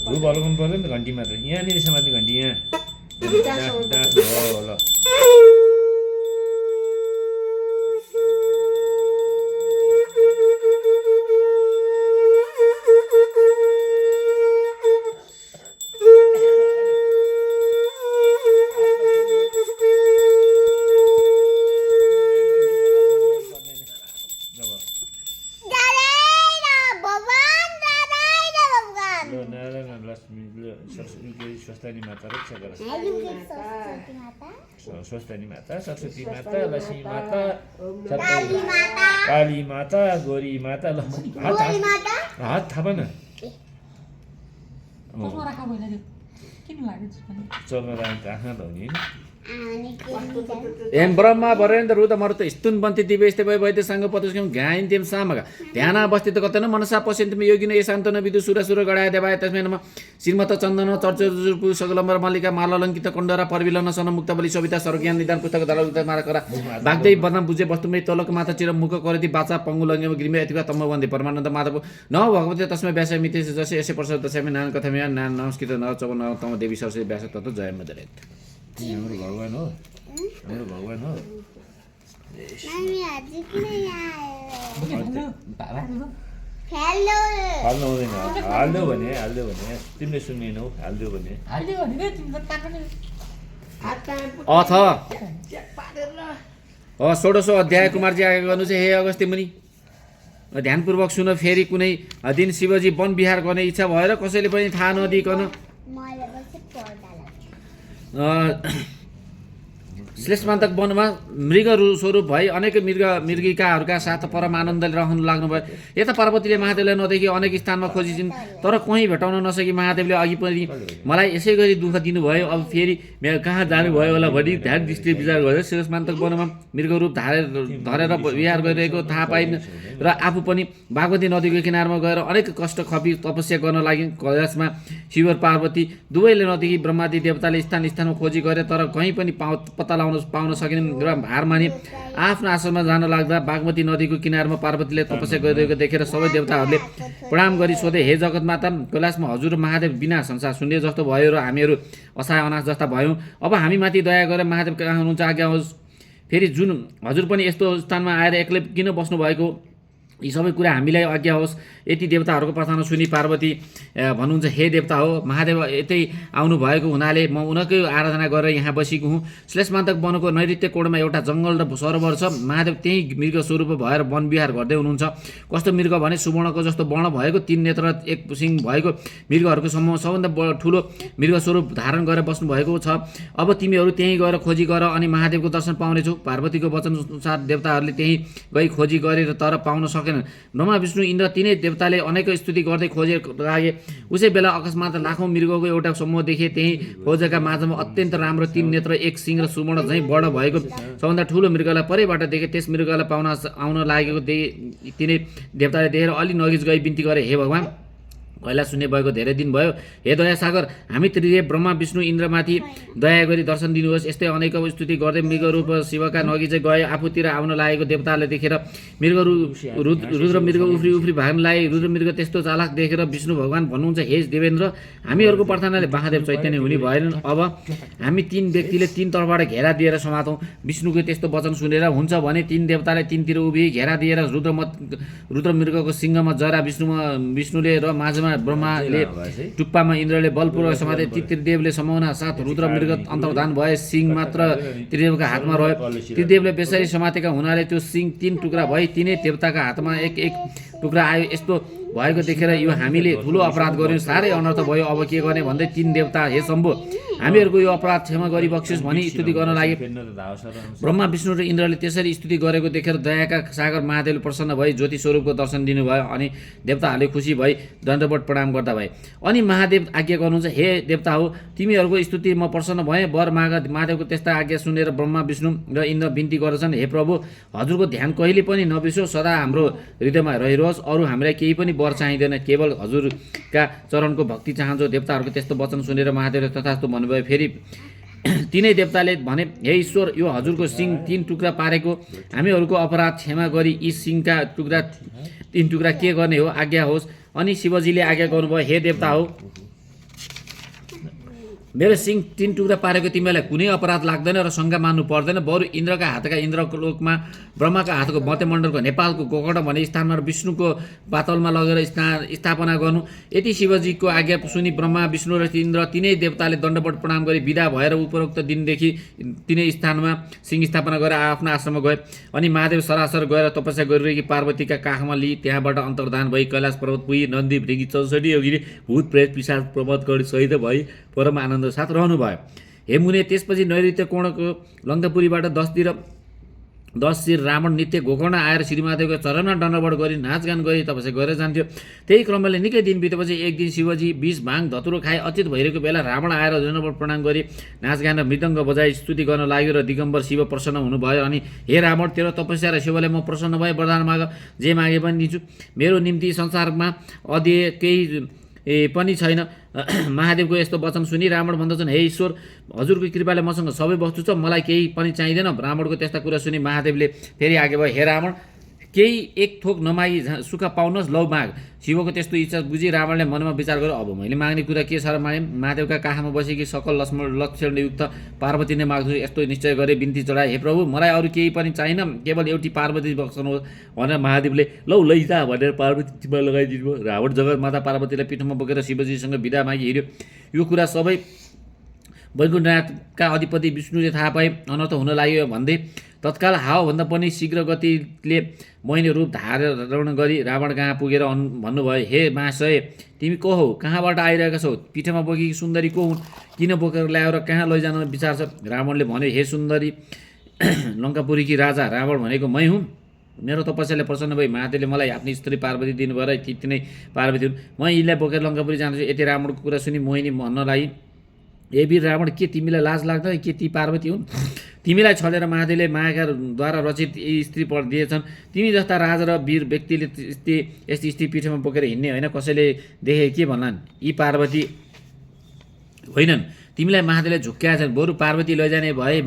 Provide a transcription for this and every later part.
धुप हल्काउनु पर्दैन नि त घन्टी मात्र यहाँनिर समात्ने घन्टी यहाँ हो ल स्वस्तानी माता रक्षा गर स्वस्तानी माता सरस्वती माता लक्ष्मी माता काली माता गोरी माता ल हात थाप न चल्न राख्नु आँखा धुने एम ब्रह्मा वरेन्द्र रुद्र मरुत स्तुनवन्ति दिव्यस्ते वैद्य संघ पतुष्कं गायन्त्यं सामगा ध्यानावस्थित कतन मनसा पश्यन्त्यं योगिन यशान्तन विदु सुर गणाय देवाय तस्मै नमः श्रीमत चन्दन चर्चुर्पु सगलम्बर मल्लिका मालालङ्कित कण्डरा परविलन सन मुक्त बलि सविता सर्वज्ञान निदान पुस्तक दलुक्त मारकरा भाग्दै बदनाम बुझे वस्तुमै तलक माथा चिर मुख करति बाचा पंगुलङ्गे ग्रिमे अथिवा तम वन्दे परमानन्द माधव न भगवते तस्मै व्यास मिते जसे यसे प्रसाद दशमी नान कथमे नान नमस्कृत न चवन तम देवी सरस्वती व्यास तत्व जय मदरेत हाम्रो भगवान हो हाम्रो भगवान हो हाल्नु हुँदैन हाल्दियो भने तिमीले सुन्नेनौ हालिदियो भने अथ षोडशो अध्याय कुमारजी आगे गर्नु चाहिँ हे अगस्त्य मुनि ध्यानपूर्वक सुन फेरि कुनै दिन शिवजी वन विहार गर्ने इच्छा भएर कसैले पनि थाहा नदिकन श्लेषमान्तक वनमा मृग स्वरूप भई अनेक मृगिकाहरूका साथ परम आनन्दले रहन लाग्नुभयो यता पार्वतीले महादेवलाई नदेखि अनेक स्थानमा खोजिन् तर कहीँ भेटाउन नसकी महादेवले अघि पनि मलाई यसै गरी दुःख दिनुभयो अब फेरि कहाँ जानुभयो होला भनी ध्यान दृष्टि विचार गरेर श्लेषमान्तक वनमा मृगरूप धरेर विहार गरिरहेको थाहा पाइन् र आफू पनि बागमती नदीको किनारमा गएर अनेक कष्ट खपी तपस्या गर्न लागिन् कैलाशमा शिव पार्वती दुवैले नदेखि ब्रह्मादि देवताले स्थानमा खोजी गरे तर कहीँ पनि पत्ता पाउन सकेनन् र हार मानि आफ्नो आश्रममा जान लाग्दा बागमती नदीको किनारमा पार्वतीले तपस्या गरिरहेको देखेर सबै देवताहरूले प्रणाम गरी सोधे हे जगतमाता कैलाशमा हजुर महादेव बिना संसार शून्य जस्तो भयो र हामीहरू असहाय अनाथ जस्ता भयौँ अब हामीमाथि दया गरेर महादेव कहाँ हुनुहुन्छ आज्ञा होस् फेरि जुन हजुर पनि यस्तो स्थानमा आएर एक्लै किन बस्नुभएको यी सबै कुरा हामीलाई आज्ञा होस् यति देवताहरूको प्रार्थना सुनि पार्वती भन्नुहुन्छ हे देवता हो महादेव यतै आउनुभएको हुनाले म उनकै आराधना गरेर यहाँ बसेको हुँ श्लेषमान्तक वनको नैऋत्य कोणमा एउटा जङ्गल र सरोवर छ महादेव त्यही मृग स्वरूप भएर वन विहार गर्दै हुनुहुन्छ कस्तो मृग भने सुवर्णको जस्तो वर्ण भएको 3 नेत्र 1 सिङ भएको मृगहरूको समूह सबभन्दा ठुलो मृग स्वरूप धारण गरेर बस्नुभएको छ अब तिमीहरू त्यहीँ गएर खोजी गर अनि महादेवको दर्शन पाउनेछौ पार्वतीको वचन अनुसार देवताहरूले त्यहीँ गई खोजी गरेर तर पाउन ब्रह्मा विष्णु इन्द्र तीनै देवताले अनेक स्तुति गर्दै खोजे लागे उसै बेला अकस्मात लाखौँ मृगको एउटा समूह देखे त्यही खोजेका माझमा अत्यन्त राम्रो 3 नेत्र 1 सिङ र सुवर्ण झैँ बड भएको सबभन्दा ठुलो मृगलाई परैबाट देखे त्यस मृगलाई आउन लागेको तिनै देवताले देखेर अलि नजिक गई बिन्ती गरे हे भगवान कैलाश शून्य भएको धेरै दिन भयो हे दया सागर हामी त्रिदेव ब्रह्मा विष्णु इन्द्रमाथि दया गरी दर्शन दिनुहोस् यस्तै अनेक स्तुति गर्दै मृगरूप शिवका नगी चाहिँ गए आफूतिर आउन लागेको देवताले देखेर रुद्र मृग उफ्री भाग्नलाई रुद्र मृग त्यस्तो चालक देखेर विष्णु भगवान भन्नुहुन्छ हे देवेन्द्र हामीहरूको प्रार्थनाले महादेव चैतन्य हुने भएनन् अब हामी 3 व्यक्तिले 3 तर्फबाट घेरा दिएर समातौँ विष्णुको त्यस्तो वचन सुनेर हुन्छ भने 3 देवताले 3 तिर उभि घेरा दिएर रुद्र मृगको सिंहमा जरा विष्णुले र माझमा ब्रह्माले टुप्पामा इन्द्रले बलपूर्वक समाते त्रिदेवले समाउना साथ रुद्र मृग अन्तर्धान भए सिंह मात्र त्रिदेवका हातमा रह्यो त्रिदेवले बेसरी समातेका हुनाले त्यो सिंह 3 टुक्रा भई तीनै देवताका हातमा एक टुक्रा आयो यस्तो भएको देखेर यो हामीले ठुलो अपराध गर्यौँ साह्रै अनर्थ भयो अब के गर्ने भन्दै 3 देवता हे शम्भु हामीहरूको यो अपराध क्षमा गरी बक्सियोस् भनी स्तुति गर्न लागे ब्रह्मा विष्णु र इन्द्रले त्यसरी स्तुति गरेको देखेर दयाका सागर महादेवले प्रसन्न भई ज्योति स्वरूपको दर्शन दिनुभयो अनि देवताहरूले खुसी भई दण्डवत प्रणाम गर्दा भए अनि महादेव आज्ञा गर्नुहुन्छ हे देवता हो तिमीहरूको स्तुति म प्रसन्न भएँ वर माग महादेवको त्यस्ता आज्ञा सुनेर ब्रह्मा विष्णु र इन्द्र बिन्ती गर्छन् हे प्रभु हजुरको ध्यान कहिले पनि नबिर्सोस् सदा हाम्रो हृदयमा रहिरहोस् अरू हामीलाई केही पनि वर चाहिँदैन केवल हजुरका चरणको भक्ति चाहन्छौ देवताहरूको त्यस्तो वचन सुनेर महादेवले तथास्तु भन्नुभयो फेरि तीनै देवताले भने हे ईश्वर यो हजुरको सिंह 3 टुक्रा पारेको हामीहरूको अपराध क्षमा गरी यी सिंहका टुक्रा 3 टुक्रा के गर्ने हो आज्ञा होस् अनि शिवजीले आज्ञा गर्नुभयो हे देवता हो मेरो सिङ 3 टुक्रा पारेको तिमीलाई कुनै अपराध लाग्दैन र शङ्का मान्नु पर्दैन, बरु इन्द्रका हातका इन्द्रलोकमा, ब्रह्माका हातको मध्यमण्डलको नेपालको गोकर्ण भन्ने स्थानमा र विष्णुको पातलमा लगेर स्थापना गर्नु। यति शिवजीको आज्ञा सुनि ब्रह्मा, विष्णु र इन्द्र तिनै देवताले दण्डवट प्रणाम गरी विदा भएर उपरोक्त दिनदेखि तिनै स्थानमा सिंह स्थापना गरेर आफ्नो आश्रममा गए। अनि महादेव सरासर गएर तपस्या गरिरहेकी पार्वतीका काखमा लिई त्यहाँबाट अन्तर्धान भई कैलाश पर्वत पुगी नन्दी भृङ्गी 64 योगिनी भूत प्रेत पिशाच प्रमोदगढ सहित भई परम आनन्द साथ रहनुभयो। हे मुने, त्यसपछि नैऋत्य कोणको लङ्कापुरीबाट 10 शिर रावण नित्य गोकर्ण आएर श्रीमादेवको चरणमा दण्डवट गरी नाचगान गरी तपस्या गरेर जान्थ्यो। त्यही क्रमले निकै दिन बितेपछि एक दिन शिवजी विष भाङ धतुरो खाए अचित भइरहेको बेला रावण आएर दण्डवट प्रणाम गरी नाचगान र मृदङ्ग बजाई स्तुति गर्न लाग्यो र दिगम्बर शिव प्रसन्न हुनुभयो। अनि हे रावण, तेरो तपस्या र शिवले म प्रसन्न भए, वरदान माग, जे मागे पनि दिन्छु। मेरो निम्ति संसारमा अध्यय केही पनि छैन। महादेवको यस्तो वचन सुनि रावण भन्दछन्, हे ईश्वर, हजुरको कृपाले मसँग सबै वस्तु छ, मलाई केही पनि चाहिँदैन। रावणको त्यस्ता कुरा सुनि महादेवले फेरि आगे भयो, हे रावण, केही एक थोक नमागी सुख पाउनुहोस्, लौ माग। शिवको त्यस्तो इच्छा बुझी रावणले मनमा विचार गर्यो, अब मैले माग्ने कुरा के छ र मागे। महादेवका काखमा बसेकी सकल लक्षणयुक्त पार्वती नै माग्छु यस्तो निश्चय गरे, बिन्ती चढाए, हे प्रभु, मलाई अरू केही पनि चाहिन, केवल एउटी पार्वती बक्सनुहोस् भनेर महादेवले लौ लैजा भनेर पार्वती टिप्पा लगाइदिनु भयो। रावण जगत माता पार्वतीलाई पिठमा बोकेर शिवजीसँग बिदा मागी हिँड्यो। यो कुरा सबै वैकुण्ठनाथका अधिपति विष्णुले थाहा पाए अनर्थ हुन लाग्यो भन्दै तत्काल हावाभन्दा पनि शीघ्र गतिले मोहिनी रूप धारण गरी रावण कहाँ पुगेर भन्नुभयो, हे महाशय, तिमी को हौ, कहाँबाट आइरहेका छौ, पिठमा बोकेकी सुन्दरी को हुन्, किन बोकेर ल्याएर कहाँ लैजान विचार छ। रावणले भन्यो, हे सुन्दरी, लङ्कापुरीकी राजा रावण भनेको मै हुँ। मेरो तपस्याले प्रसन्न भई महादेवले मलाई आफ्नो स्त्री पार्वती दिनुभयो र ती नै पार्वती हुन्। म यिनलाई बोकेर लङ्कापुरी जान्छु। यति रावणको कुरा सुनि मोहिनी भन्न लागि, ए वीर रावण, के तिमीलाई लाज लाग्दैन, के ती पार्वती हुन्? तिमीलाई छलेर महादेवले मायाकाद्वारा रचित यी स्त्री दिएछन्। तिमी जस्ता राजा र वीर व्यक्तिले यस्ती स्त्री पिठमा बोकेर हिँड्ने होइन, कसैले देखे के भन्लान्, यी पार्वती होइनन्। तिमीलाई महादेवले झुक्क्याएछन्, बरु पार्वती लैजाने भए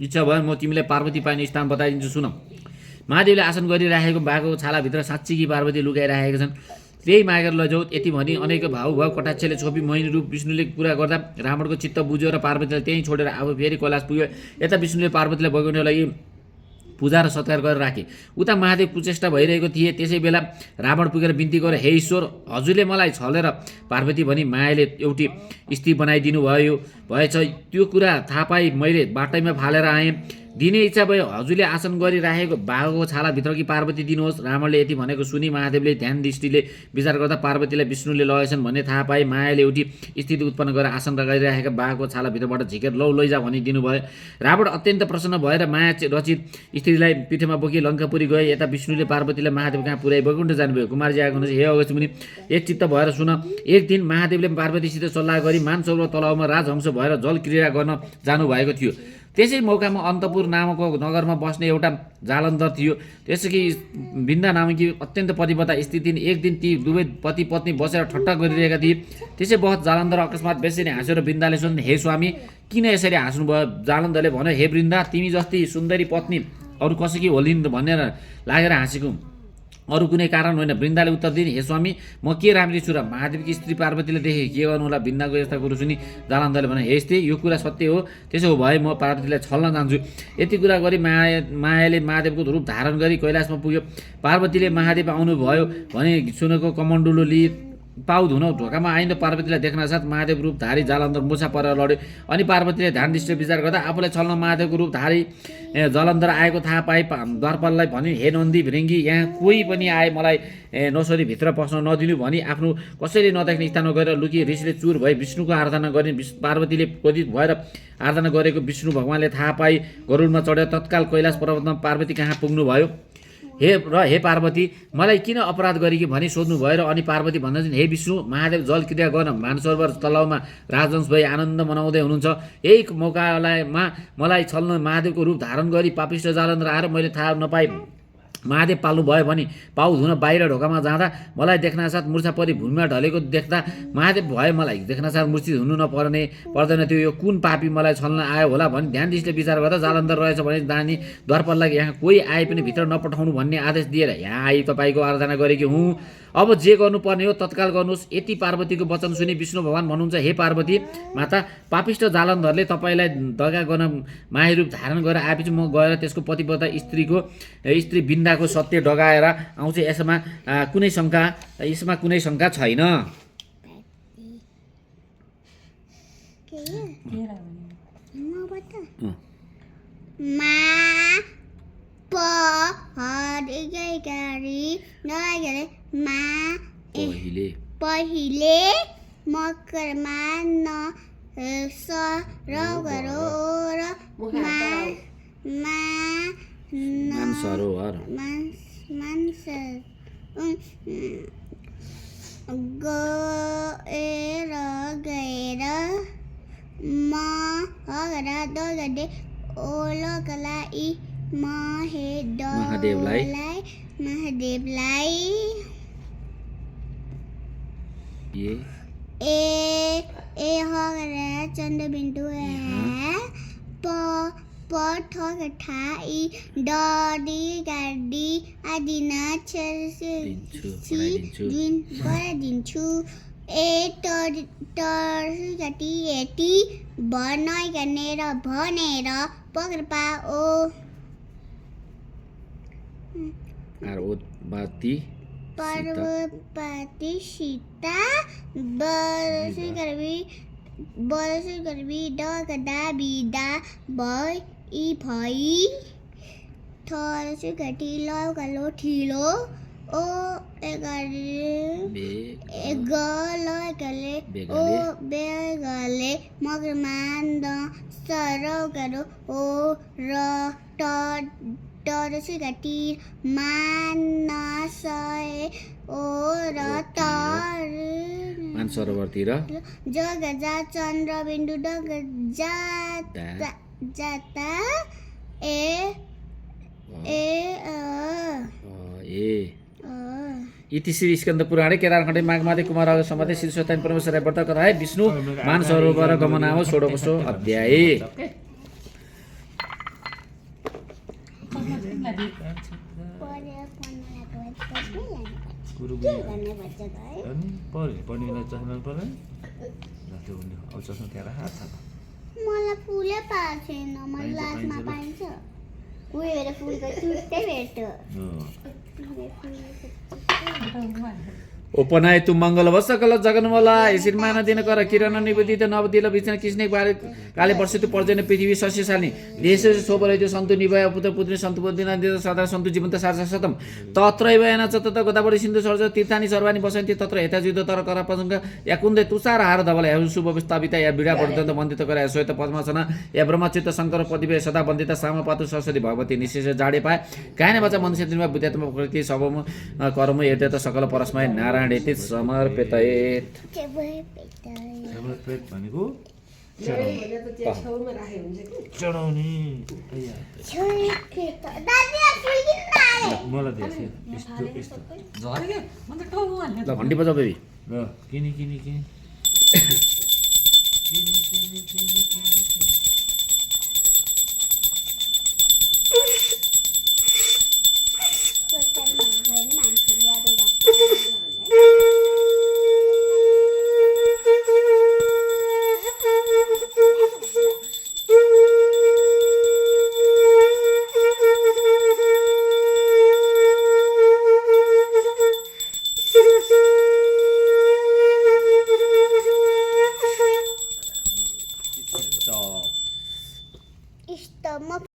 इच्छा भयो म तिमीलाई पार्वती पाइने स्थान बताइदिन्छु, सुन। महादेवले आसन गरिराखेको बाघको छालाभित्र साँच्चीकी पार्वती लुकाइराखेका छन्, त्यही मागेर लैजाऊ। यति भनी अनेक भाउ कटाक्षले छोपी मोहिनी रूप विष्णुले कुरा गर्दा रावणको चित्त बुझ्यो र पार्वतीलाई त्यहीँ छोडेर आफू फेरि कैलाश पुग्यो। यता विष्णुले पार्वतीलाई बगाउनको लागि पूजा र सत्कार गरेर राखे। उता महादेव कुचेष्टा भइरहेको थिए। त्यसै बेला रावण पुगेर बिन्ती गरे, हे ईश्वर, हजुरले मलाई छलेर पार्वती भनी मायाले एउटी स्त्री बनाइदिनु भएछ। त्यो कुरा थाहा पाइ मैले बाटैमा फालेर आएँ। दिने इच्छा भयो, हजुरले आसन गरिराखेको बाघको छालाभित्रकी पार्वती दिनुहोस्। रावणले यति भनेको सुनि महादेवले ध्यान दृष्टिले विचार गर्दा पार्वतीलाई विष्णुले लगेछन् भन्ने थाहा पाए मायाले एउटी स्थिति उत्पन्न गरेर आसन गरिराखेका बाघको छालाभित्रबाट झिकेर लौ लैजा भनिदिनु भयो। रावण अत्यन्त प्रसन्न भएर माया रचित स्त्रीलाई पिठमा बोकी लङ्कापुरी गए। यता विष्णुले पार्वतीलाई महादेव कहाँ पुर्याई वैकुण्ठ जानुभयो। कुमारजी आएको हुनुहुन्छ, हे अगस्त्य मुनि, एक चित्त भएर सुन। एक दिन महादेवले पार्वतीसित सल्लाह गरी मानसरोवर तलाउमा राजहंस भएर जल क्रीडा गर्न जानुभएको थियो। त्यसै मौकामा अन्तपुर नामक नगरमा बस्ने एउटा जालन्धर थियो। त्यसकी बिन्दा नामकी अत्यन्त पतिव्रता स्त्री थिइन्। एक दिन ती दुवै पति पत्नी बसेर ठट्टा गरिरहेका थिए। त्यसै बहत जालन्धर अकस्मात बेसरी हाँस्यो र वृन्दाले सोध्न, हे स्वामी, किन यसरी हाँस्नुभयो? जालन्धरले भन्यो, हे वृन्दा, तिमी जस्ती सुन्दरी पत्नी अरू कसैकी होलिन् भनेर लागेर हाँसेको, अरू कुनै कारण होइन। वृन्दाले उत्तर दिने, हे स्वामी, म के राम्री छु र महादेवकी स्त्री पार्वतीले देखे के गर्नुहोला? वृन्दाको यस्ता कुरो सुनि जालन्धरले भने, हे स्त्री, यो कुरा सत्य हो, त्यसो भए म पार्वतीलाई छल्न जान्छु। यति कुरा गरी मायाले महादेवको रूप धारण गरी कैलाशमा पुग्यो। पार्वतीले महादेव आउनुभयो भने सुनको कमण्डुलो लिई पाउ धुन ढोकामा आइन्। पार्वतीलाई देख्न साथ महादेव रूपधारी जालन्धर मुछा परेर लड्यो। अनि पार्वतीले ध्यान दृष्टि विचार गर्दा आफूलाई छल्न महादेवको रूपधारी जालन्धर आएको थाहा पाए द्वारपाललाई भनी, हे नन्दी भृङ्गी, यहाँ कोही पनि आए मलाई नसोधी भित्र पस्न नदिनु भनी आफ्नो कसैले नदेख्ने स्थानमा गएर लुकी ऋषिले चुर भई विष्णुको आराधना गर्ने। पार्वतीले क्रोधित भएर आराधना गरेको विष्णु भगवानले थाहा पाई गरुडमा चढेर तत्काल कैलाश पर्वतमा पार्वती कहाँ पुग्नुभयो। हे पार्वती, मलाई किन अपराध गरेकी भनी सोध्नुभयो। र अनि पार्वती भन्दछन्, हे विष्णु, महादेव जल क्रिया गर्न मानसरोवर तलाउमा राजहंस भई आनन्द मनाउँदै हुनुहुन्छ। यही मौकामा मलाई छल्न महादेवको रूप धारण गरी पापिष्ट जालन्धर आएर मैले थाहा नपाई महादेव पाल्नु भयो भने पाउ धुन बाहिर ढोकामा जाँदा मलाई देख्नासाथ मूर्छा परि भूमिमा ढलेको देख्दा महादेव भयो मलाई देख्नासाथ मूर्छित हुनु पर्दैन त्यो यो कुन पापी मलाई छल्न आयो होला भने ध्यान दृष्टिले विचार गर्दा जालन्धर रहेछ भने दानी द्वारपाललाई यहाँ कोही आए पनि भित्र नपठाउनु भन्ने आदेश दिएर यहाँ आई तपाईँको आराधना गरेकी हुँ। अब जे गर्नुपर्ने हो तत्काल गर्नुहोस्। यति पार्वतीको वचन सुनि विष्णु भगवान भन्नुहुन्छ, हे पार्वती माता, पापिष्ट जालन्धरले तपाईँलाई दगा गर्न माया रूप धारण गरेर आएपछि म गएर त्यसको पतिव्रता स्त्री बिन्दाको सत्य डगाएर आउँछ। यसमा कुनै शङ्का छैन। पहिले मकरमा सरोवर मानसरोवर गएर मगडे ओलकलाई महादेवलाई ए हगरा चन्द्रबिन्दु पठक ठाई डडी गाडी आदि दिन्छु ए टर्सगटी एटी भनेर पक्र पार्वती सीता बरसी गर्वी डगदा बिदा भई थरसी घटी लौकालो ठिलो ओ बेगले मगरमान्द सरौगरो ओ र टरसी घटी मानसय ओ र तर मानसरोवरतिर जगजा चन्द्रबिन्दु डग जाता इति श्री स्कन्द पुराणे केदारखण्डे माघमादे कुमार सम्बन्धे श्री सत्यनारायण परमेश्वर व्रत कथा विष्णु मानसरोवर गमनाम षोडशो अध्याय। मलाई फुलै पाएको छैन, मलाई लास्टमा पाइन्छ। उयो फुलको चुट्टै भेट्यो। उपनाय तु मंगल वसकल जगन्मला यसरी मान दिन कर किरण निवेदित नवदिल विचन कृष्ण काले वर्षित पर्जन पृथ्वी सस्यशालिनी देश सोबरैत सन्तु निभय पुत्र पुत्री सन्तु बुद्धिना सदा सन्तु जीवन्त सार्थ शतम तत्रैव एना चतत गोदावरी सिन्धु सर्ज तीर्थानि सर्वाणि बसन्ति तत्र हेताजुद तर कर पसंग या कुन्दे तुषार हार धवल या शुभ विस्थापिता या बिडा वर्धन्त वन्दित कर या श्वेत पद्मासना या ब्रह्मचित्त शंकर पतिवे सदा वन्दित साम पातु सरस्वती भगवती निशेष जाडे पाए गायने बच्चा मनुष्य दिनमा बुद्धात्म प्रकृति सबम कर्म एतेत सकल परस्मै नारायण एति समर्पितयेत भनेको चढाउने मलाई ल घन्टी बजाऊ बेबी ल किनी